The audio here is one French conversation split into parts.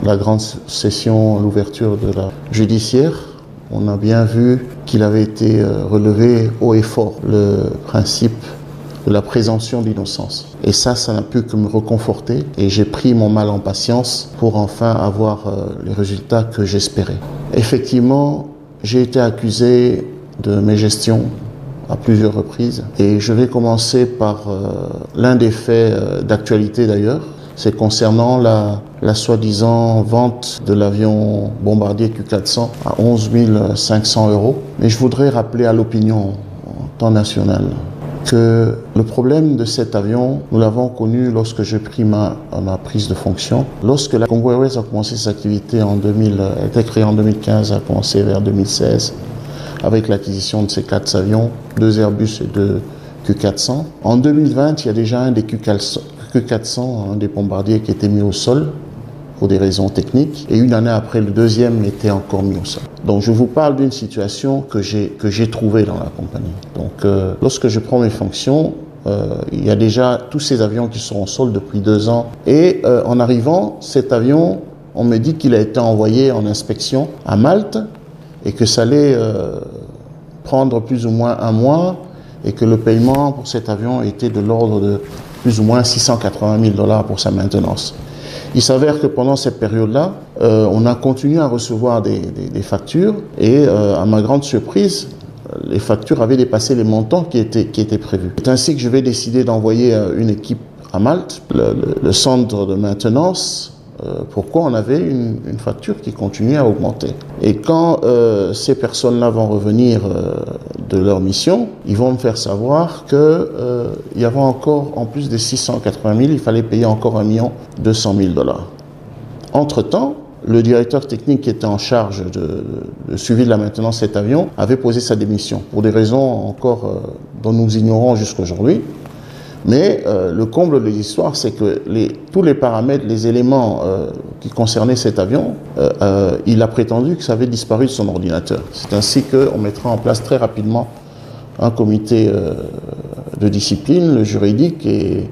la grande session, l'ouverture de la judiciaire, on a bien vu qu'il avait été relevé haut et fort le principe de la présomption d'innocence. Et ça n'a pu que me réconforter et j'ai pris mon mal en patience pour enfin avoir les résultats que j'espérais. Effectivement, j'ai été accusé de mégestion à plusieurs reprises et je vais commencer par l'un des faits d'actualité d'ailleurs. C'est concernant la soi-disant vente de l'avion bombardier Q400 à 11 500 €. Mais je voudrais rappeler à l'opinion en temps national que le problème de cet avion, nous l'avons connu lorsque j'ai pris ma prise de fonction. Lorsque la Congo Airways a commencé ses activités elle a été créée en 2015, a commencé vers 2016 avec l'acquisition de ces 4 avions, 2 Airbus et 2 Q400. En 2020, il y a déjà un des Q400, un des bombardiers qui était mis au sol pour des raisons techniques, et une année après, le deuxième était encore mis au sol. Donc je vous parle d'une situation que j'ai trouvée dans la compagnie. Donc lorsque je prends mes fonctions, il y a déjà tous ces avions qui sont au sol depuis 2 ans, et en arrivant, cet avion, on me dit qu'il a été envoyé en inspection à Malte, et que ça allait prendre plus ou moins 1 mois, et que le paiement pour cet avion était de l'ordre de plus ou moins 680 000 $ pour sa maintenance. Il s'avère que pendant cette période-là, on a continué à recevoir des factures et à ma grande surprise, les factures avaient dépassé les montants qui étaient prévus. C'est ainsi que je vais décider d'envoyer une équipe à Malte, le centre de maintenance. Pourquoi on avait une facture qui continuait à augmenter. Et quand ces personnes-là vont revenir de leur mission, ils vont me faire savoir qu'il y avait encore, en plus des 680 000, il fallait payer encore 1 200 000 $. Entre-temps, le directeur technique qui était en charge de suivi de la maintenance de cet avion avait posé sa démission, pour des raisons encore dont nous ignorons jusqu'aujourd'hui. Mais le comble de l'histoire, c'est que tous les paramètres, les éléments qui concernaient cet avion, il a prétendu que ça avait disparu de son ordinateur. C'est ainsi qu'on mettra en place très rapidement un comité de discipline, le juridique et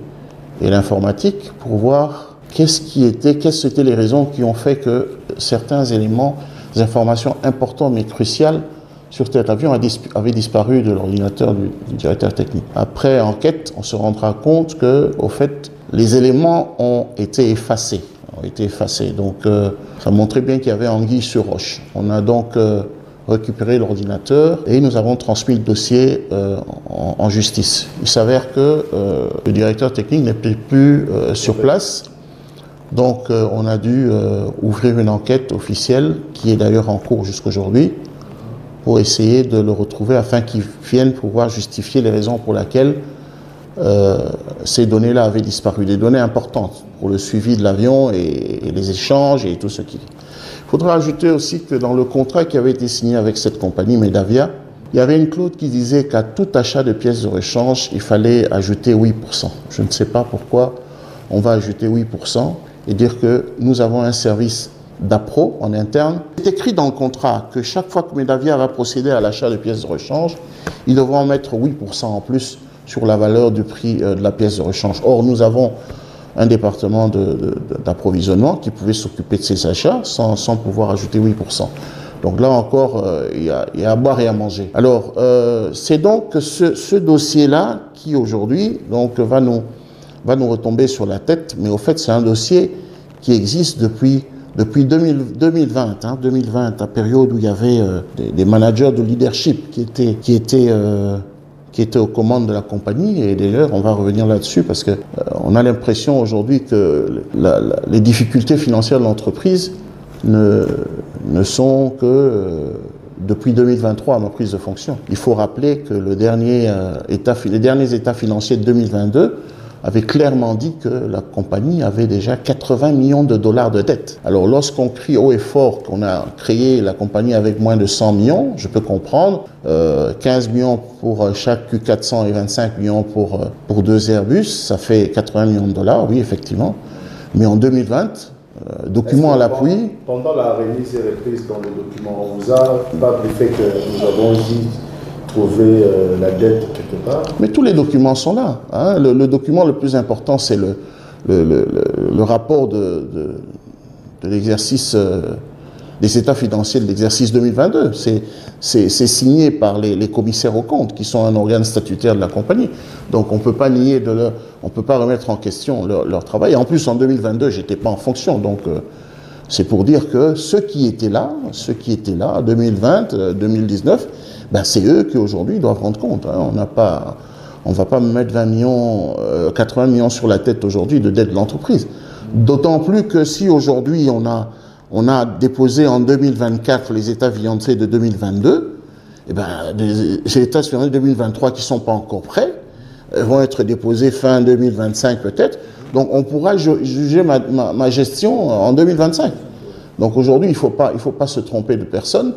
l'informatique, pour voir quelles étaient les raisons qui ont fait que certains éléments, des informations importantes mais cruciales, sur cet avion avait disparu de l'ordinateur du directeur technique. Après enquête, on se rendra compte que, au fait, les éléments ont été effacés. Donc, ça montrait bien qu'il y avait anguille sur roche. On a donc récupéré l'ordinateur et nous avons transmis le dossier en justice. Il s'avère que le directeur technique n'était plus sur place. Donc, on a dû ouvrir une enquête officielle qui est d'ailleurs en cours jusqu'aujourd'hui, pour essayer de le retrouver afin qu'il vienne pouvoir justifier les raisons pour lesquelles ces données-là avaient disparu. Des données importantes pour le suivi de l'avion et les échanges et tout ce qui... Il faudra ajouter aussi que dans le contrat qui avait été signé avec cette compagnie, Medavia, il y avait une clause qui disait qu'à tout achat de pièces de rechange, il fallait ajouter 8%. Je ne sais pas pourquoi on va ajouter 8% et dire que nous avons un service d'appro en interne. C'est écrit dans le contrat que chaque fois que Medavia va procéder à l'achat de pièces de rechange, ils devront mettre 8% en plus sur la valeur du prix de la pièce de rechange. Or, nous avons un département d'approvisionnement qui pouvait s'occuper de ces achats sans pouvoir ajouter 8%. Donc là encore, il y a à boire et à manger. Alors, c'est donc ce dossier-là qui aujourd'hui va nous retomber sur la tête, mais au fait, c'est un dossier qui existe depuis 2020, la période où il y avait des managers de leadership qui étaient aux commandes de la compagnie. Et d'ailleurs, on va revenir là-dessus parce que on a l'impression aujourd'hui que les difficultés financières de l'entreprise ne sont que depuis 2023 à ma prise de fonction. Il faut rappeler que les derniers états financiers de 2022 avait clairement dit que la compagnie avait déjà 80 millions de dollars de dettes. Alors lorsqu'on crie haut et fort qu'on a créé la compagnie avec moins de 100 millions, je peux comprendre, 15 millions pour chaque Q400 et 25 millions pour 2 Airbus, ça fait 80 millions de dollars, oui effectivement. Mais en 2020, document à l'appui... Pendant la remise et reprise dans les documents, on vous a pas du fait que nous avons dit trouver la dette quelque part. Mais tous les documents sont là. Le document le plus important, c'est le rapport de l'exercice des états financiers de l'exercice 2022. C'est signé par les commissaires aux comptes, qui sont un organe statutaire de la compagnie. Donc on ne peut pas nier, on ne peut pas remettre en question leur travail. Et en plus, en 2022, je n'étais pas en fonction. Donc c'est pour dire que ceux qui étaient là, en 2020, 2019, ben, c'est eux qui aujourd'hui doivent rendre compte. Hein. On ne va pas me mettre 20 millions, 80 millions sur la tête aujourd'hui de dette de l'entreprise. D'autant plus que si aujourd'hui on a déposé en 2024 les états financiers de 2022, eh ben, les états financiers de 2023 qui ne sont pas encore prêts vont être déposés fin 2025 peut-être. Donc on pourra juger ma gestion en 2025. Donc aujourd'hui, il faut pas se tromper de personne.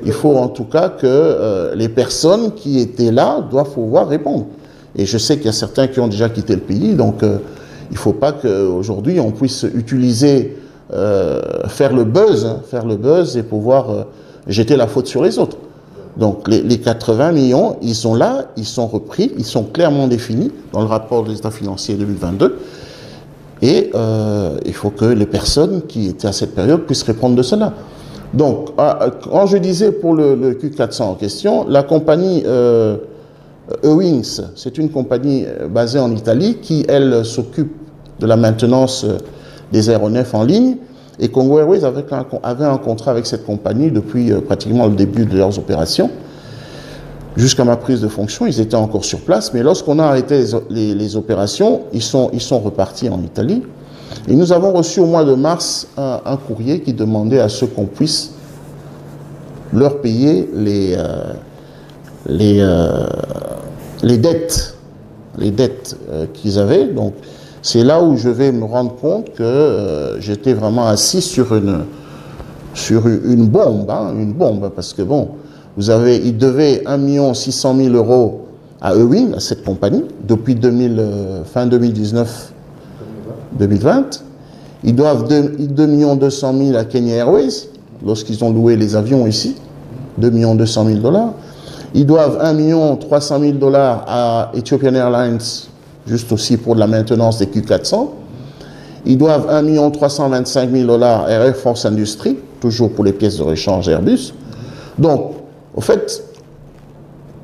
Il faut en tout cas que les personnes qui étaient là doivent pouvoir répondre. Et je sais qu'il y a certains qui ont déjà quitté le pays, donc il ne faut pas qu'aujourd'hui on puisse utiliser, faire le buzz et pouvoir jeter la faute sur les autres. Donc les 80 millions, ils sont là, ils sont repris, ils sont clairement définis dans le rapport des états financiers 2022. Et il faut que les personnes qui étaient à cette période puissent répondre de cela. Donc, quand je disais pour le Q400 en question, la compagnie Ewings, c'est une compagnie basée en Italie qui, elle, s'occupe de la maintenance des aéronefs en ligne. Et Congo Airways avait un contrat avec cette compagnie depuis pratiquement le début de leurs opérations. Jusqu'à ma prise de fonction, ils étaient encore sur place, mais lorsqu'on a arrêté les opérations, ils sont repartis en Italie. Et nous avons reçu au mois de mars un courrier qui demandait à ce qu'on puisse leur payer les dettes qu'ils avaient. Donc, c'est là où je vais me rendre compte que j'étais vraiment assis sur une bombe, parce que bon, ils devaient 1 600 000 euros à Ewing, à cette compagnie, depuis fin 2019-2020. Ils doivent 2 200 000 à Kenya Airways, lorsqu'ils ont loué les avions ici, 2 200 000 $. Ils doivent 1 300 000 $ à Ethiopian Airlines, juste aussi pour de la maintenance des Q400. Ils doivent 1 325 000 $ à Air Force Industries, toujours pour les pièces de rechange Airbus. Donc, au fait,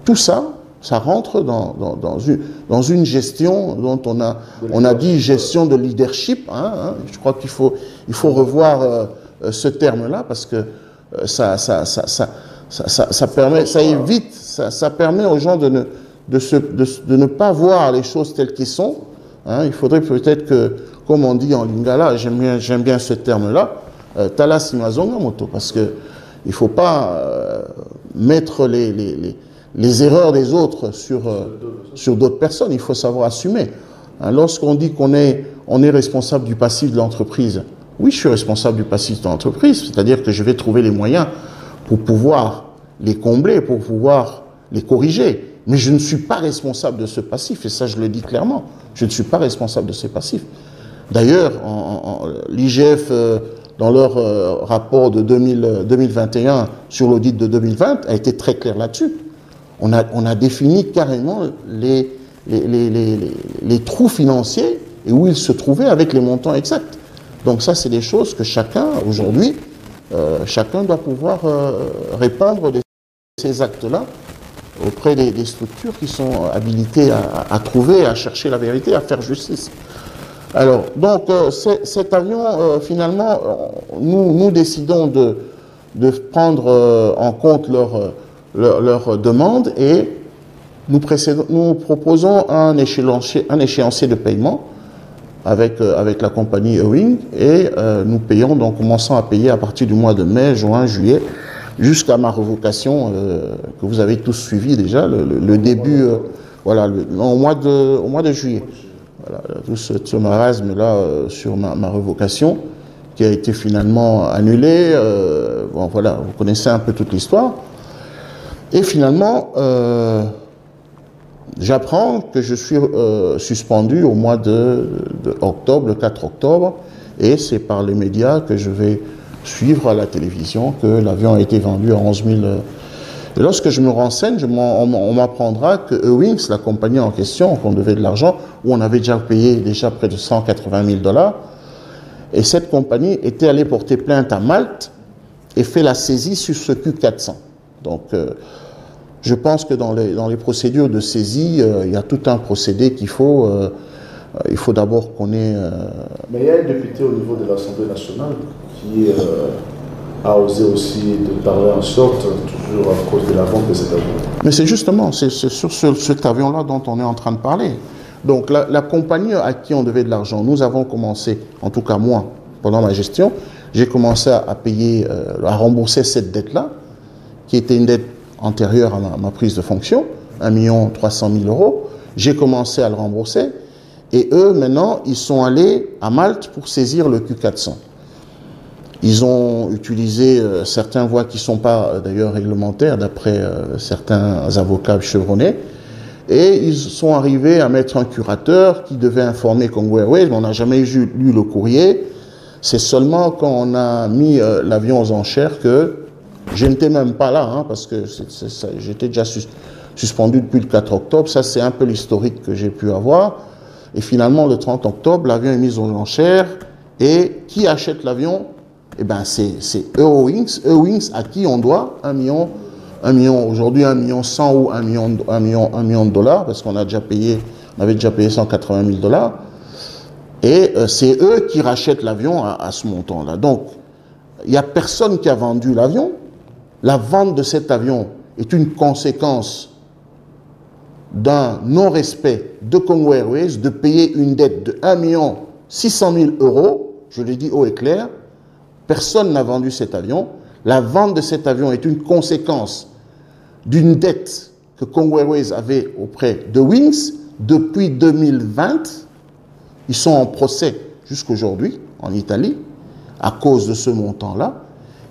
tout ça, ça rentre dans une gestion dont on a dit gestion de leadership. Je crois qu'il faut revoir ce terme-là parce que ça permet aux gens de ne pas voir les choses telles qu'elles sont. Il faudrait peut-être que, comme on dit en lingala, j'aime bien ce terme-là, talas imazonga moto, parce que il ne faut pas mettre les erreurs des autres sur d'autres personnes. Il faut savoir assumer. Lorsqu'on dit qu'on est responsable du passif de l'entreprise, oui, je suis responsable du passif de l'entreprise, c'est-à-dire que je vais trouver les moyens pour pouvoir les combler, pour pouvoir les corriger. Mais je ne suis pas responsable de ce passif, et ça je le dis clairement. Je ne suis pas responsable de ce passif. D'ailleurs, l'IGF, dans leur rapport de 2021 sur l'audit de 2020, a été très clair là-dessus. On a défini carrément les trous financiers et où ils se trouvaient avec les montants exacts. Donc ça, c'est des choses que chacun, aujourd'hui, chacun doit pouvoir répondre de ces actes-là auprès des structures qui sont habilitées à trouver, à chercher la vérité, à faire justice. Alors, donc, cet avion, finalement, nous décidons de prendre en compte leur demande et nous proposons un échéancier de paiement avec la compagnie Ewing et nous payons, donc commençons à payer à partir du mois de mai, juin, juillet, jusqu'à ma révocation que vous avez tous suivi déjà, le début, voilà, au mois de juillet. Voilà, tout ce marasme-là sur ma révocation qui a été finalement annulée. Bon, voilà, vous connaissez un peu toute l'histoire. Et finalement, j'apprends que je suis suspendu au mois de octobre, le 4 octobre, et c'est par les médias que je vais suivre à la télévision que l'avion a été vendu à 11 000. Et lorsque je me renseigne, on m'apprendra que Ewings, la compagnie en question, qu'on devait de l'argent, où on avait déjà payé près de 180 000 $, Et cette compagnie était allée porter plainte à Malte et fait la saisie sur ce Q400. Donc, je pense que dans les procédures de saisie, il y a tout un procédé qu'il faut. Il faut d'abord qu'on ait... Mais il y a un député au niveau de l'Assemblée nationale qui a osé aussi de parler en sorte, toujours à cause de la vente de cet avion. Mais c'est justement, c'est sur cet avion-là dont on est en train de parler. Donc la compagnie à qui on devait de l'argent, nous avons commencé, en tout cas moi, pendant ma gestion, j'ai commencé à payer, à rembourser cette dette-là, qui était une dette antérieure à ma prise de fonction, 1 300 000 €. J'ai commencé à le rembourser. Et eux, maintenant, ils sont allés à Malte pour saisir le Q400. Ils ont utilisé certaines voies qui ne sont pas d'ailleurs réglementaires, d'après certains avocats chevronnés. Et ils sont arrivés à mettre un curateur qui devait informer Congo Airways, mais on n'a jamais lu le courrier. C'est seulement quand on a mis l'avion aux enchères que je n'étais même pas là, hein, parce que j'étais déjà suspendu depuis le 4 octobre. Ça, c'est un peu l'historique que j'ai pu avoir. Et finalement, le 30 octobre, l'avion est mis aux enchères. Et qui achète l'avion? Eh bien, c'est Eurowings. Eurowings à qui on doit 1 million, aujourd'hui 1 100 000 ou 1 million de dollars, parce qu'on a déjà payé, on avait déjà payé 180 000 $. Et c'est eux qui rachètent l'avion à ce montant-là. Donc, il n'y a personne qui a vendu l'avion. La vente de cet avion est une conséquence d'un non-respect de Congo Airways de payer une dette de 1 600 000 €. Je l'ai dit haut et clair. Personne n'a vendu cet avion. La vente de cet avion est une conséquence d'une dette que Congo Airways avait auprès de Wings depuis 2020. Ils sont en procès jusqu'aujourd'hui en Italie à cause de ce montant-là.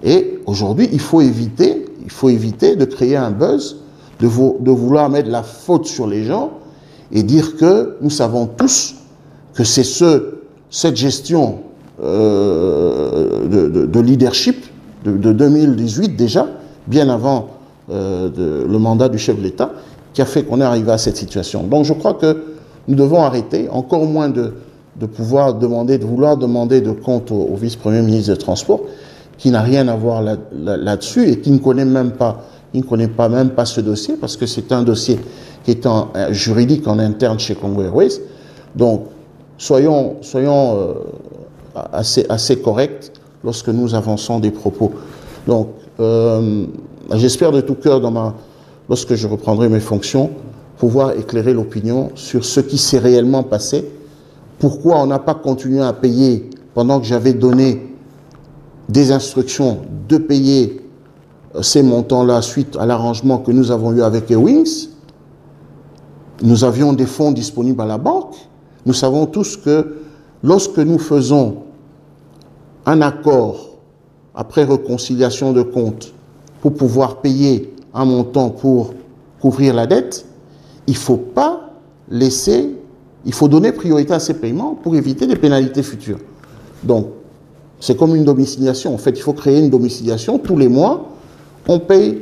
Et aujourd'hui, il faut éviter de créer un buzz, de vouloir mettre la faute sur les gens et dire que nous savons tous que c'est cette gestion de leadership de 2018 déjà, bien avant le mandat du chef de l'État, qui a fait qu'on est arrivé à cette situation. Donc je crois que nous devons arrêter, encore moins de vouloir demander de compte au vice-premier ministre des Transports, qui n'a rien à voir là-dessus et qui ne connaît même pas ce dossier, parce que c'est un dossier qui est juridique en interne chez Congo Airways. Donc, soyons assez corrects lorsque nous avançons des propos. Donc, j'espère de tout cœur, lorsque je reprendrai mes fonctions, pouvoir éclairer l'opinion sur ce qui s'est réellement passé, pourquoi on n'a pas continué à payer pendant que j'avais donné des instructions de payer ces montants-là suite à l'arrangement que nous avons eu avec Eurowings. Nous avions des fonds disponibles à la banque. Nous savons tous que lorsque nous faisons un accord après réconciliation de comptes pour pouvoir payer un montant pour couvrir la dette, il ne faut pas laisser, il faut donner priorité à ces paiements pour éviter des pénalités futures. Donc, c'est comme une domiciliation. En fait, il faut créer une domiciliation tous les mois. On paye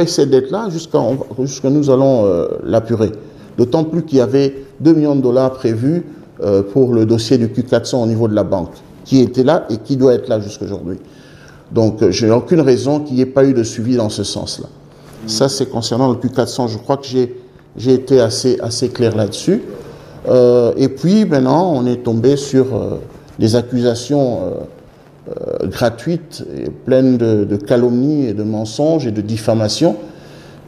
cette dette-là jusqu'à nous allons l'apurer. D'autant plus qu'il y avait 2 millions de dollars prévus pour le dossier du Q400 au niveau de la banque, qui était là et qui doit être là jusqu'aujourd'hui. Donc, je n'ai aucune raison qu'il n'y ait pas eu de suivi dans ce sens-là. Ça, c'est concernant le Q400. Je crois que j'ai été assez clair là-dessus. Et puis, maintenant, on est tombé sur des accusations gratuites et pleines de calomnies et de mensonges et de diffamations.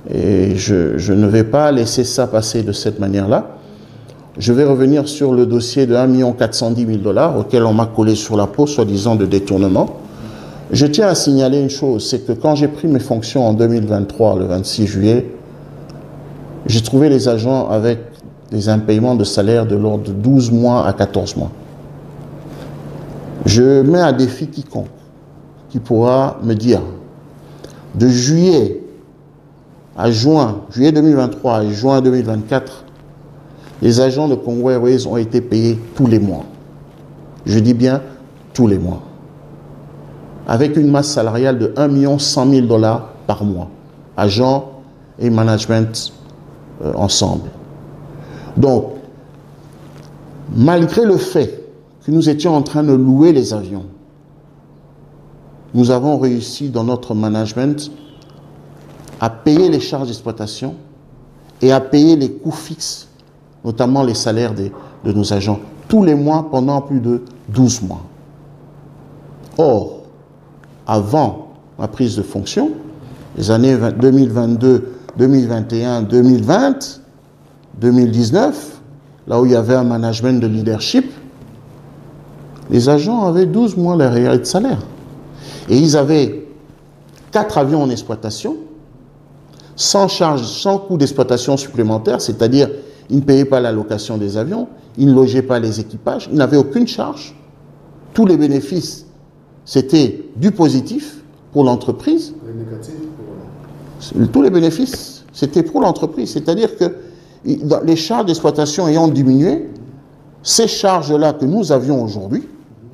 Et je ne vais pas laisser ça passer de cette manière-là. Je vais revenir sur le dossier de 1 410 000 $ auquel on m'a collé sur la peau, soi-disant de détournement. Je tiens à signaler une chose, c'est que quand j'ai pris mes fonctions en 2023, le 26 juillet, j'ai trouvé les agents avec des impaiements de salaire de l'ordre de 12 mois à 14 mois. Je mets à défi quiconque qui pourra me dire, de juillet 2023 à juin 2024, les agents de Congo Airways ont été payés tous les mois. Je dis bien tous les mois. Avec une masse salariale de 1 100 000 $ par mois. Agents et management ensemble. Donc, malgré le fait que nous étions en train de louer les avions. Nous avons réussi dans notre management à payer les charges d'exploitation et à payer les coûts fixes, notamment les salaires de nos agents, tous les mois pendant plus de 12 mois. Or, avant ma prise de fonction, les années 2022, 2021, 2020, 2019, là où il y avait un management de leadership, les agents avaient 12 mois l'arriéré de salaire. Et ils avaient 4 avions en exploitation, sans charge, sans coût d'exploitation supplémentaire, c'est-à-dire ils ne payaient pas la location des avions, ils ne logeaient pas les équipages, ils n'avaient aucune charge. Tous les bénéfices, c'était du positif pour l'entreprise. Les négatifs Tous les bénéfices, c'était pour l'entreprise. C'est-à-dire que les charges d'exploitation ayant diminué, ces charges-là que nous avions aujourd'hui,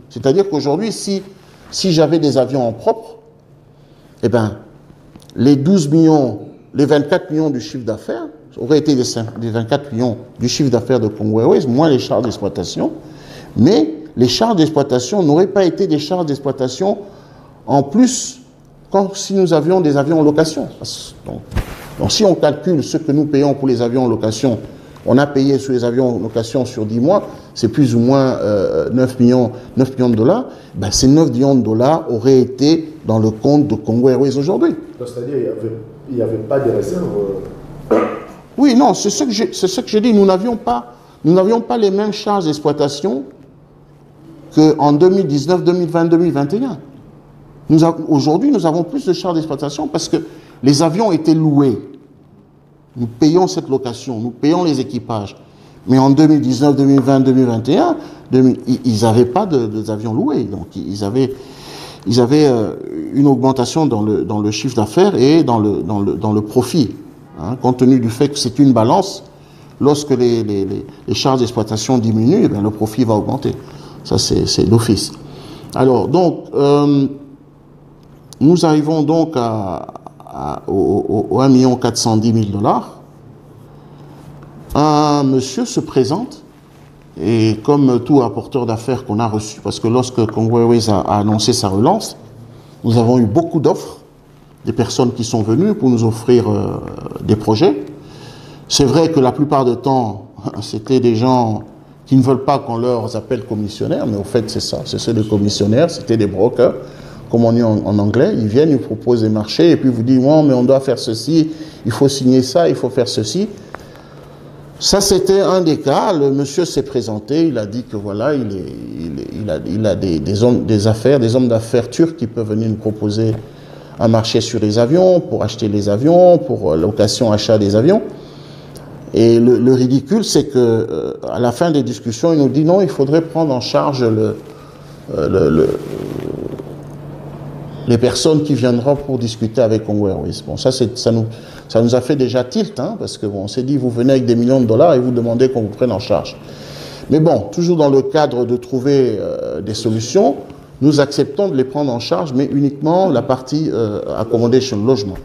c'est-à-dire qu'aujourd'hui, si j'avais des avions en propre, eh bien, les 12 millions, les 24 millions du chiffre d'affaires auraient été des 24 millions du chiffre d'affaires de Congo Airways, moins les charges d'exploitation, mais les charges d'exploitation n'auraient pas été des charges d'exploitation en plus quand si nous avions des avions en location. Donc si on calcule ce que nous payons pour les avions en location, on a payé sur les avions en location sur 10 mois, c'est plus ou moins 9 millions de dollars. Ben, ces 9 millions de dollars auraient été dans le compte de Congo Airways aujourd'hui. C'est-à-dire qu'il n'y avait pas de réserve. Oui, non, c'est ce que j'ai dit. Nous n'avions pas les mêmes charges d'exploitation qu'en 2019, 2020, 2021. Aujourd'hui, nous avons plus de charges d'exploitation parce que les avions étaient loués. Nous payons cette location, nous payons les équipages. Mais en 2019, 2020, 2021, ils n'avaient pas d'avions loués. Donc, ils avaient une augmentation dans le chiffre d'affaires et dans le profit. Hein, compte tenu du fait que c'est une balance, lorsque les charges d'exploitation diminuent, eh bien, le profit va augmenter. Ça, c'est d'office. Alors, donc, nous arrivons donc au 1 410 000 dollars. Un monsieur se présente, et comme tout rapporteur d'affaires qu'on a reçu, parce que lorsque Congo Airways a annoncé sa relance, nous avons eu beaucoup d'offres, des personnes qui sont venues pour nous offrir des projets. C'est vrai que la plupart du temps, c'était des gens qui ne veulent pas qu'on leur appelle commissionnaires, mais au fait c'est ça, c'est des commissionnaires, c'était des brokers, comme on dit en anglais. Ils viennent, ils proposent des marchés et puis vous disent oh, mais on doit faire ceci, il faut signer ça, il faut faire ceci. Ça, c'était un des cas. Le monsieur s'est présenté, il a dit que voilà, il a des hommes d'affaires turcs qui peuvent venir nous proposer un marché sur les avions, pour acheter les avions, pour location, achat des avions. Et le ridicule, c'est que à la fin des discussions, il nous dit non, il faudrait prendre en charge les personnes qui viendront pour discuter avec Congo Airways. Bon, ça nous a fait déjà tilt, hein, parce que bon, on s'est dit, vous venez avec des millions de dollars et vous demandez qu'on vous prenne en charge. Mais bon, toujours dans le cadre de trouver des solutions, nous acceptons de les prendre en charge, mais uniquement la partie accommodation, logement.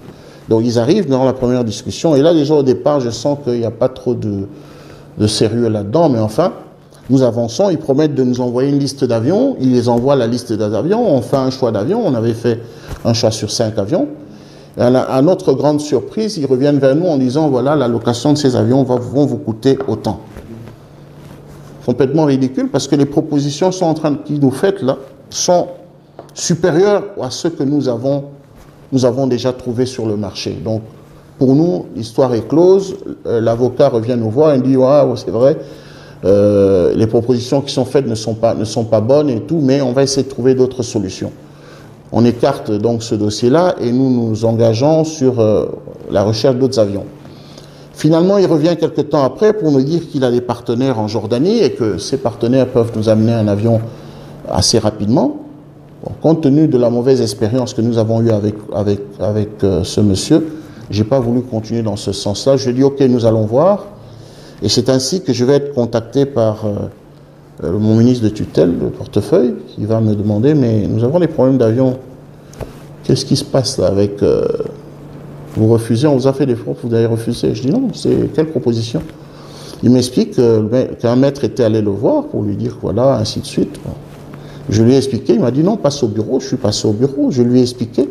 Donc ils arrivent dans la première discussion, et là déjà au départ, je sens qu'il n'y a pas trop de sérieux là-dedans, mais enfin, nous avançons, ils promettent de nous envoyer une liste d'avions, ils les envoient la liste des avions, on fait un choix d'avions, on avait fait un choix sur 5 avions. Et à notre grande surprise, ils reviennent vers nous en disant, voilà, la location de ces avions vont vous coûter autant. Complètement ridicule, parce que les propositions qu'ils nous faites là, sont supérieures à ce que nous avons déjà trouvé sur le marché. Donc, pour nous, l'histoire est close, l'avocat revient nous voir et dit, ouais, c'est vrai, les propositions qui sont faites ne sont pas bonnes et tout, mais on va essayer de trouver d'autres solutions. On écarte donc ce dossier-là et nous nous engageons sur la recherche d'autres avions. Finalement, il revient quelques temps après pour nous dire qu'il a des partenaires en Jordanie et que ces partenaires peuvent nous amener un avion assez rapidement. Bon, compte tenu de la mauvaise expérience que nous avons eue avec ce monsieur, je n'ai pas voulu continuer dans ce sens-là. Je lui ai dit, ok, nous allons voir. Et c'est ainsi que je vais être contacté par mon ministre de tutelle, le portefeuille, qui va me demander, mais nous avons des problèmes d'avion. Qu'est-ce qui se passe là avec... vous refusez, on vous a fait des offres, vous avez refusé. Je dis non, c'est quelle proposition? Il m'explique qu'un maître était allé le voir pour lui dire voilà, ainsi de suite. Je lui ai expliqué, il m'a dit non, passe au bureau. Je suis passé au bureau, je lui ai expliqué.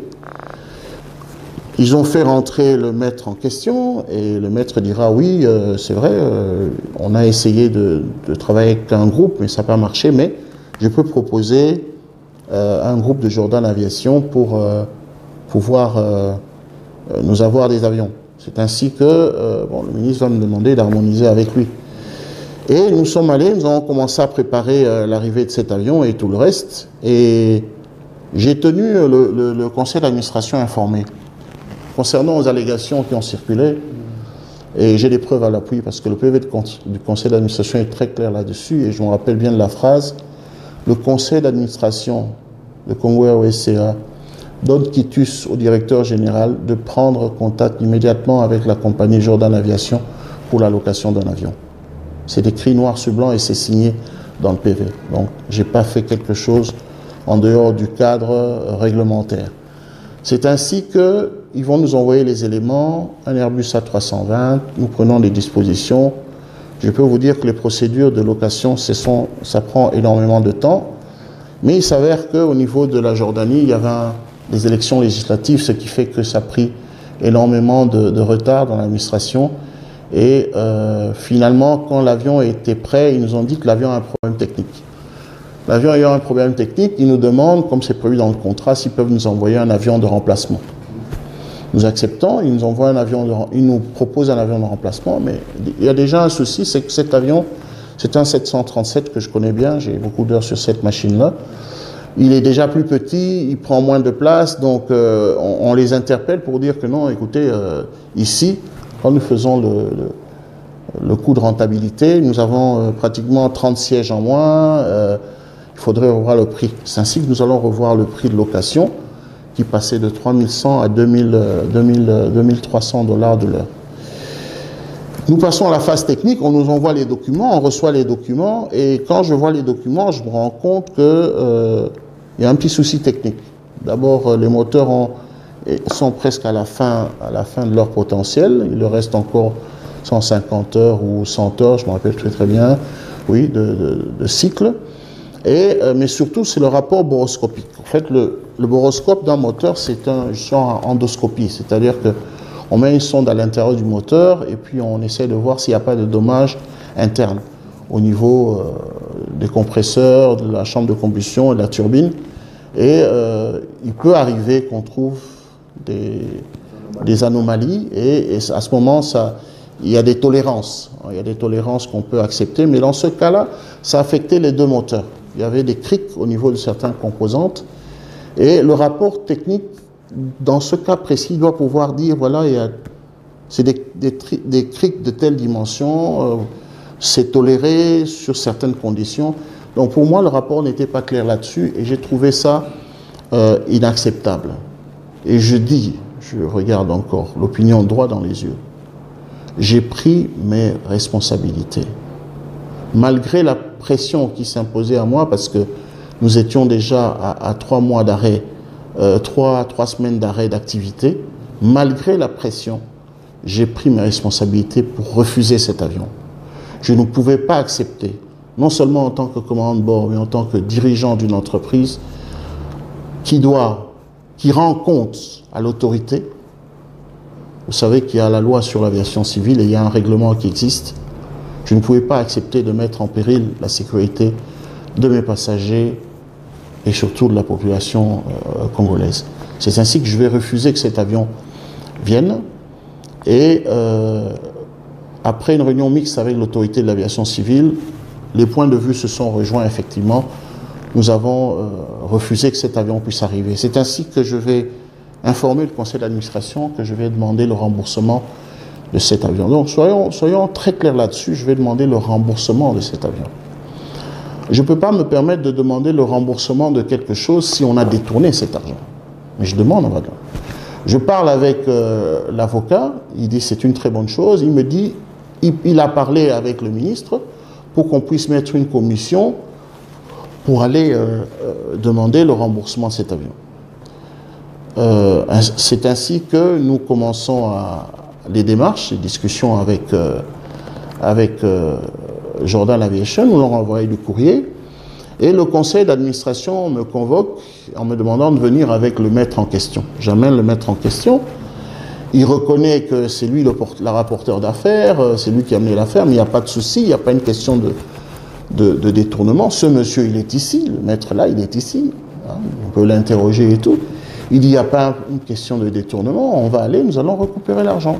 Ils ont fait rentrer le maître en question et le maître dira oui, c'est vrai, on a essayé de travailler avec un groupe, mais ça n'a pas marché, mais je peux proposer un groupe de Jordan Aviation pour pouvoir nous avoir des avions. C'est ainsi que bon, le ministre va me demander d'harmoniser avec lui. Et nous sommes allés, nous avons commencé à préparer l'arrivée de cet avion et tout le reste. Et j'ai tenu le conseil d'administration informé concernant aux allégations qui ont circulé. Et j'ai des preuves à l'appui parce que le PV du conseil d'administration est très clair là-dessus. Et je me rappelle bien de la phrase. Le conseil d'administration de Congo Airways CA donne quitus au directeur général de prendre contact immédiatement avec la compagnie Jordan Aviation pour la location d'un avion. C'est écrit noir sur blanc et c'est signé dans le PV. Donc, je n'ai pas fait quelque chose en dehors du cadre réglementaire. C'est ainsi qu'ils vont nous envoyer les éléments, un Airbus A320, nous prenons des dispositions. Je peux vous dire que les procédures de location, ça prend énormément de temps. Mais il s'avère qu'au niveau de la Jordanie, il y avait des élections législatives, ce qui fait que ça a pris énormément de retard dans l'administration. Et finalement, quand l'avion était prêt, ils nous ont dit que l'avion a un problème technique. L'avion ayant un problème technique, ils nous demandent, comme c'est prévu dans le contrat, s'ils peuvent nous envoyer un avion de remplacement. Nous acceptons, ils nous proposent un avion de remplacement, mais il y a déjà un souci, c'est que cet avion, c'est un 737 que je connais bien, j'ai beaucoup d'heures sur cette machine-là. Il est déjà plus petit, il prend moins de place, donc on les interpelle pour dire que non, écoutez, ici, quand nous faisons le coût de rentabilité, nous avons pratiquement 30 sièges en moins, il faudrait revoir le prix. C'est ainsi que nous allons revoir le prix de location qui passait de 3100 à 2300 $ de l'heure. Nous passons à la phase technique, on nous envoie les documents, on reçoit les documents, et quand je vois les documents, je me rends compte qu'il y a un petit souci technique. D'abord, les moteurs sont presque à la fin de leur potentiel, il leur reste encore 150 heures ou 100 heures, je me rappelle très bien, oui, de cycle. Mais surtout, c'est le rapport boroscopique. En fait, le boroscope d'un moteur, c'est un genre endoscopie, c'est-à-dire qu'on met une sonde à l'intérieur du moteur et puis on essaie de voir s'il n'y a pas de dommages internes au niveau des compresseurs, de la chambre de combustion et de la turbine. Et il peut arriver qu'on trouve des anomalies et à ce moment, il y a des tolérances. Il y a des tolérances qu'on peut accepter, mais dans ce cas-là, ça affectait les deux moteurs. Il y avait des crics au niveau de certaines composantes. Et le rapport technique, dans ce cas précis, doit pouvoir dire, voilà, c'est des crics de telle dimension, c'est toléré sur certaines conditions. Donc pour moi, le rapport n'était pas clair là-dessus et j'ai trouvé ça inacceptable. Et je regarde encore l'opinion droit dans les yeux. J'ai pris mes responsabilités. Malgré la pression qui s'imposait à moi, parce que nous étions déjà à 3 mois d'arrêt, 3 semaines d'arrêt d'activité, malgré la pression, j'ai pris mes responsabilités pour refuser cet avion. Je ne pouvais pas accepter, non seulement en tant que commandant de bord, mais en tant que dirigeant d'une entreprise qui rend compte à l'autorité. Vous savez qu'il y a la loi sur l'aviation civile et il y a un règlement qui existe. Je ne pouvais pas accepter de mettre en péril la sécurité de mes passagers et surtout de la population congolaise. C'est ainsi que je vais refuser que cet avion vienne. Et après une réunion mixte avec l'autorité de l'aviation civile, les points de vue se sont rejoints effectivement. Nous avons refusé que cet avion puisse arriver. C'est ainsi que je vais informer le conseil d'administration que je vais demander le remboursement de cet avion. Donc soyons très clairs là-dessus, je vais demander le remboursement de cet avion. Je ne peux pas me permettre de demander le remboursement de quelque chose si on a détourné cet argent. Mais je demande, on va dire. Je parle avec l'avocat, il dit c'est une très bonne chose, il me dit, il a parlé avec le ministre pour qu'on puisse mettre une commission pour aller demander le remboursement de cet avion. C'est ainsi que nous commençons les démarches, les discussions avec avec Jordan Aviation, nous leur envoyé du courrier. Et le conseil d'administration me convoque en me demandant de venir avec le maître en question. J'amène le maître en question. Il reconnaît que c'est lui le rapporteur d'affaires, c'est lui qui a amené l'affaire, mais il n'y a pas de souci, il n'y a pas une question de détournement. Ce monsieur, il est ici, le maître là, il est ici. Hein, on peut l'interroger et tout. Il dit, il n'y a pas une question de détournement, on va aller, nous allons récupérer l'argent.